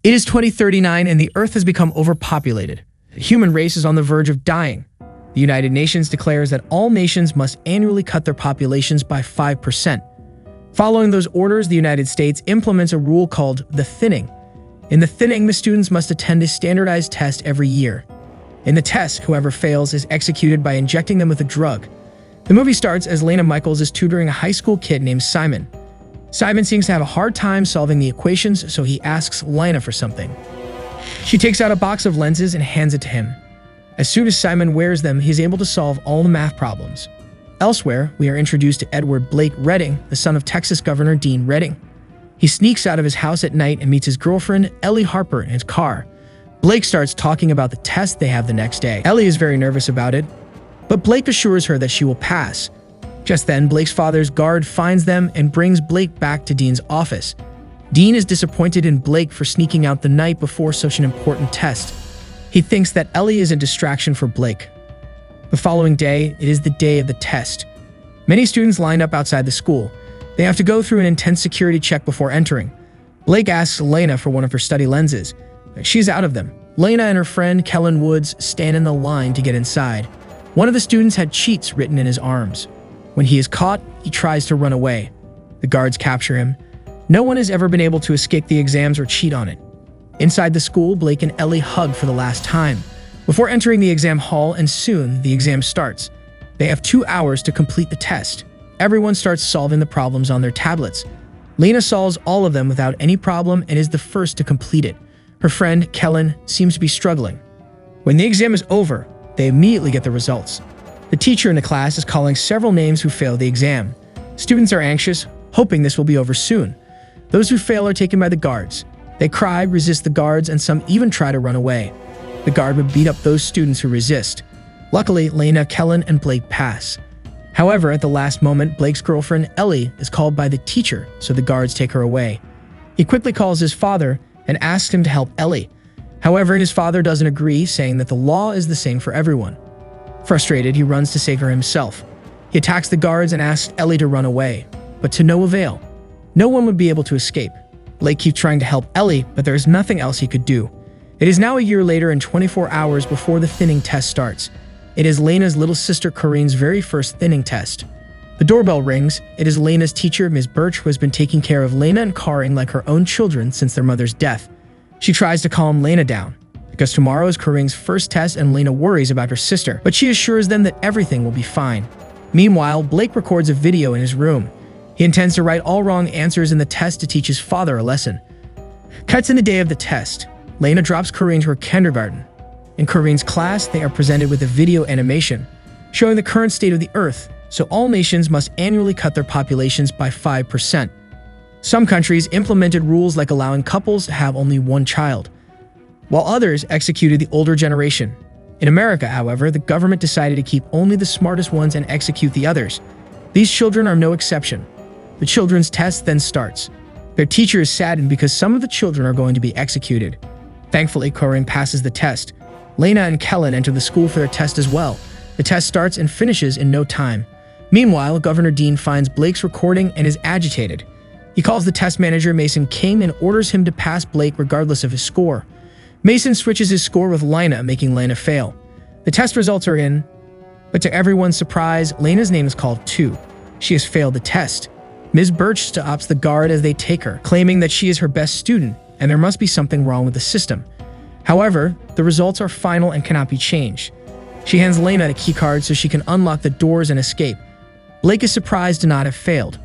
It is 2039 and the Earth has become overpopulated. The human race is on the verge of dying. The United Nations declares that all nations must annually cut their populations by 5%. Following those orders, the United States implements a rule called the thinning. In the thinning, the students must attend a standardized test every year. In the test, whoever fails is executed by injecting them with a drug. The movie starts as Lena Michaels is tutoring a high school kid named Simon. Simon seems to have a hard time solving the equations, so he asks Lena for something. She takes out a box of lenses and hands it to him. As soon as Simon wears them, he's able to solve all the math problems. Elsewhere, we are introduced to Edward Blake Redding, the son of Texas Governor Dean Redding. He sneaks out of his house at night and meets his girlfriend, Ellie Harper, in his car. Blake starts talking about the test they have the next day. Ellie is very nervous about it, but Blake assures her that she will pass. Just then, Blake's father's guard finds them and brings Blake back to Dean's office. Dean is disappointed in Blake for sneaking out the night before such an important test. He thinks that Ellie is a distraction for Blake. The following day, it is the day of the test. Many students line up outside the school. They have to go through an intense security check before entering. Blake asks Lena for one of her study lenses. She's out of them. Lena and her friend Kellen Woods stand in the line to get inside. One of the students had cheats written in his arms. When he is caught, he tries to run away. The guards capture him. No one has ever been able to escape the exams or cheat on it. Inside the school, Blake and Ellie hug for the last time before entering the exam hall, and soon the exam starts. They have 2 hours to complete the test. Everyone starts solving the problems on their tablets. Lena solves all of them without any problem and is the first to complete it. Her friend, Kellen, seems to be struggling. When the exam is over, they immediately get the results. The teacher in the class is calling several names who failed the exam. Students are anxious, hoping this will be over soon. Those who fail are taken by the guards. They cry, resist the guards, and some even try to run away. The guard would beat up those students who resist. Luckily, Lena, Kellen, and Blake pass. However, at the last moment, Blake's girlfriend, Ellie, is called by the teacher, so the guards take her away. He quickly calls his father and asks him to help Ellie. However, his father doesn't agree, saying that the law is the same for everyone. Frustrated, he runs to save her himself. He attacks the guards and asks Ellie to run away, but to no avail. No one would be able to escape. Blake keeps trying to help Ellie, but there is nothing else he could do. It is now a year later and 24 hours before the thinning test starts. It is Lena's little sister Corinne's very first thinning test. The doorbell rings. It is Lena's teacher, Ms. Birch, who has been taking care of Lena and Corinne like her own children since their mother's death. She tries to calm Lena down, because tomorrow is Corinne's first test and Lena worries about her sister, but she assures them that everything will be fine. Meanwhile, Blake records a video in his room. He intends to write all wrong answers in the test to teach his father a lesson. Cuts in the day of the test. Lena drops Corinne to her kindergarten. In Corinne's class, they are presented with a video animation showing the current state of the Earth, so all nations must annually cut their populations by 5%. Some countries implemented rules like allowing couples to have only one child, while others executed the older generation. In America, however, the government decided to keep only the smartest ones and execute the others. These children are no exception. The children's test then starts. Their teacher is saddened because some of the children are going to be executed. Thankfully, Corinne passes the test. Lena and Kellen enter the school for their test as well. The test starts and finishes in no time. Meanwhile, Governor Dean finds Blake's recording and is agitated. He calls the test manager, Mason King, and orders him to pass Blake regardless of his score. Mason switches his score with Lena, making Lena fail. The test results are in, but to everyone's surprise, Lena's name is called too. She has failed the test. Ms. Birch stops the guard as they take her, claiming that she is her best student and there must be something wrong with the system. However, the results are final and cannot be changed. She hands Lena a keycard so she can unlock the doors and escape. Blake is surprised to not have failed.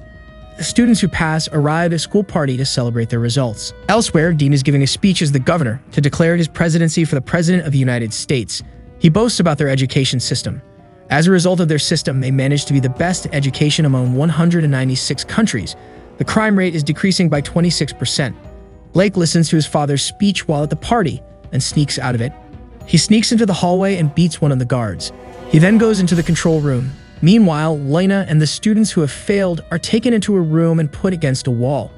The students who pass arrive at a school party to celebrate their results. Elsewhere, Dean is giving a speech as the governor to declare his presidency for the President of the United States. He boasts about their education system. As a result of their system, they managed to be the best in education among 196 countries. The crime rate is decreasing by 26%. Blake listens to his father's speech while at the party and sneaks out of it. He sneaks into the hallway and beats one of the guards. He then goes into the control room. Meanwhile, Lena and the students who have failed are taken into a room and put against a wall.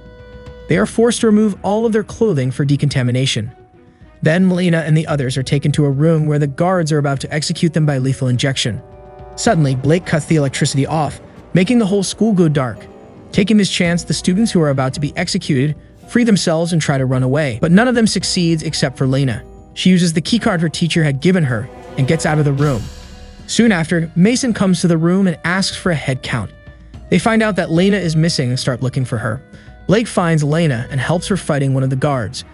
They are forced to remove all of their clothing for decontamination. Then Lena and the others are taken to a room where the guards are about to execute them by lethal injection. Suddenly, Blake cuts the electricity off, making the whole school go dark. Taking this chance, the students who are about to be executed free themselves and try to run away, but none of them succeeds except for Lena. She uses the keycard her teacher had given her and gets out of the room. Soon after, Mason comes to the room and asks for a head count. They find out that Lena is missing and start looking for her. Blake finds Lena and helps her fighting one of the guards.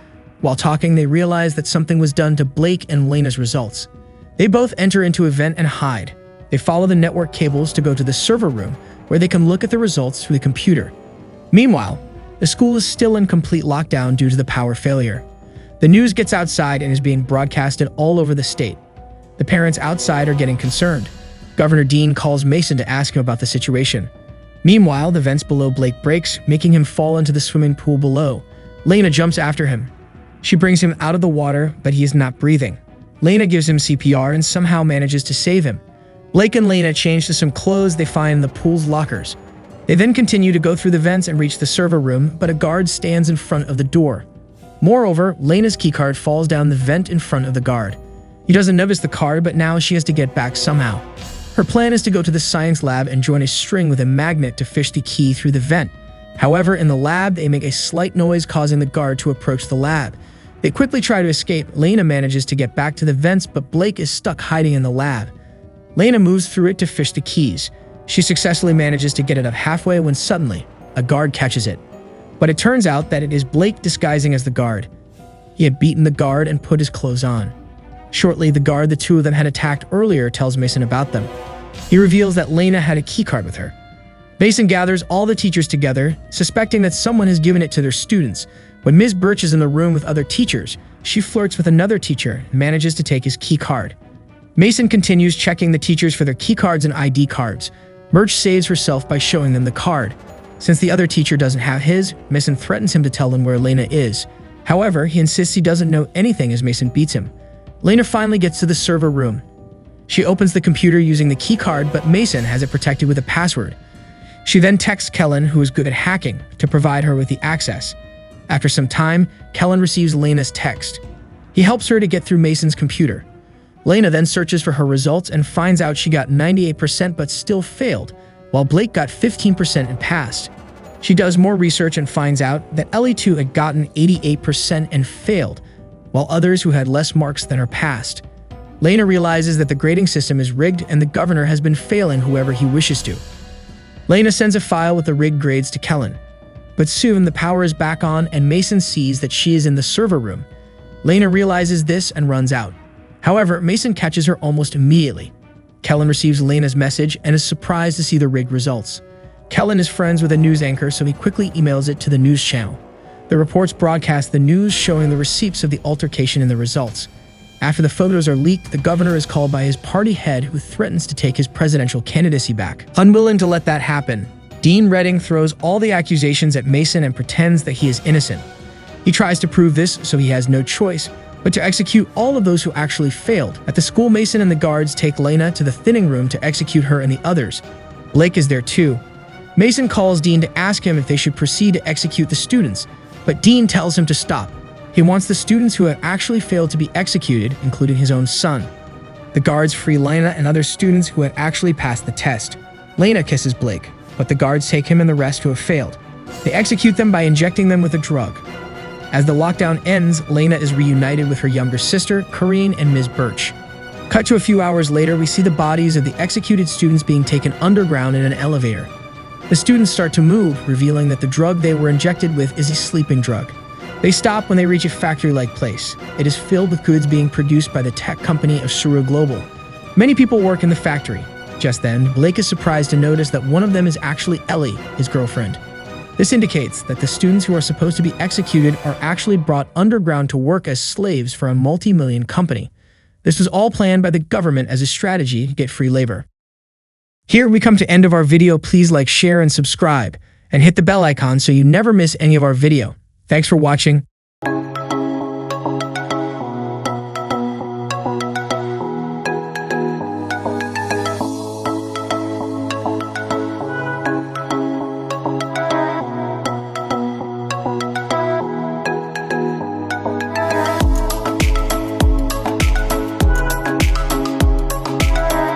While talking, they realize that something was done to Blake and Lena's results. They both enter into a vent and hide. They follow the network cables to go to the server room, where they can look at the results through the computer. Meanwhile, the school is still in complete lockdown due to the power failure. The news gets outside and is being broadcasted all over the state. The parents outside are getting concerned. Governor Dean calls Mason to ask him about the situation. Meanwhile, the vents below Blake breaks, making him fall into the swimming pool below. Lena jumps after him. She brings him out of the water, but he is not breathing. Lena gives him CPR and somehow manages to save him. Blake and Lena change to some clothes they find in the pool's lockers. They then continue to go through the vents and reach the server room, but a guard stands in front of the door. Moreover, Lena's keycard falls down the vent in front of the guard. He doesn't notice the card, but now she has to get back somehow. Her plan is to go to the science lab and join a string with a magnet to fish the key through the vent. However, in the lab, they make a slight noise causing the guard to approach the lab. They quickly try to escape. Lena manages to get back to the vents, but Blake is stuck hiding in the lab. Lena moves through it to fish the keys. She successfully manages to get it up halfway when suddenly, a guard catches it. But it turns out that it is Blake disguising as the guard. He had beaten the guard and put his clothes on. Shortly, the guard the two of them had attacked earlier tells Mason about them. He reveals that Lena had a keycard with her. Mason gathers all the teachers together, suspecting that someone has given it to their students. When Ms. Birch is in the room with other teachers, she flirts with another teacher and manages to take his keycard. Mason continues checking the teachers for their keycards and ID cards. Birch saves herself by showing them the card. Since the other teacher doesn't have his, Mason threatens him to tell them where Lena is. However, he insists he doesn't know anything as Mason beats him. Lena finally gets to the server room. She opens the computer using the keycard, but Mason has it protected with a password. She then texts Kellen, who is good at hacking, to provide her with the access. After some time, Kellen receives Lena's text. He helps her to get through Mason's computer. Lena then searches for her results and finds out she got 98% but still failed, while Blake got 15% and passed. She does more research and finds out that Ellie too had gotten 88% and failed, while others who had less marks than her passed. Lena realizes that the grading system is rigged and the governor has been failing whoever he wishes to. Lena sends a file with the rigged grades to Kellen. But soon the power is back on and Mason sees that she is in the server room. Lena realizes this and runs out. However, Mason catches her almost immediately. Kellen receives Lena's message and is surprised to see the rigged results. Kellen is friends with a news anchor, so he quickly emails it to the news channel. The reports broadcast the news showing the receipts of the altercation and the results. After the photos are leaked, the governor is called by his party head, who threatens to take his presidential candidacy back. Unwilling to let that happen, Dean Redding throws all the accusations at Mason and pretends that he is innocent. He tries to prove this, so he has no choice but to execute all of those who actually failed. At the school, Mason and the guards take Lena to the thinning room to execute her and the others. Blake is there too. Mason calls Dean to ask him if they should proceed to execute the students, but Dean tells him to stop. He wants the students who have actually failed to be executed, including his own son. The guards free Lena and other students who had actually passed the test. Lena kisses Blake, but the guards take him and the rest who have failed. They execute them by injecting them with a drug. As the lockdown ends, Lena is reunited with her younger sister, Corrine, and Ms. Birch. Cut to a few hours later, we see the bodies of the executed students being taken underground in an elevator. The students start to move, revealing that the drug they were injected with is a sleeping drug. They stop when they reach a factory-like place. It is filled with goods being produced by the tech company of Suru Global. Many people work in the factory. Just then, Blake is surprised to notice that one of them is actually Ellie, his girlfriend. This indicates that the students who are supposed to be executed are actually brought underground to work as slaves for a multi-million company. This was all planned by the government as a strategy to get free labor. Here we come to end of our video. Please like, share, and subscribe, and hit the bell icon so you never miss any of our video. Thanks for watching.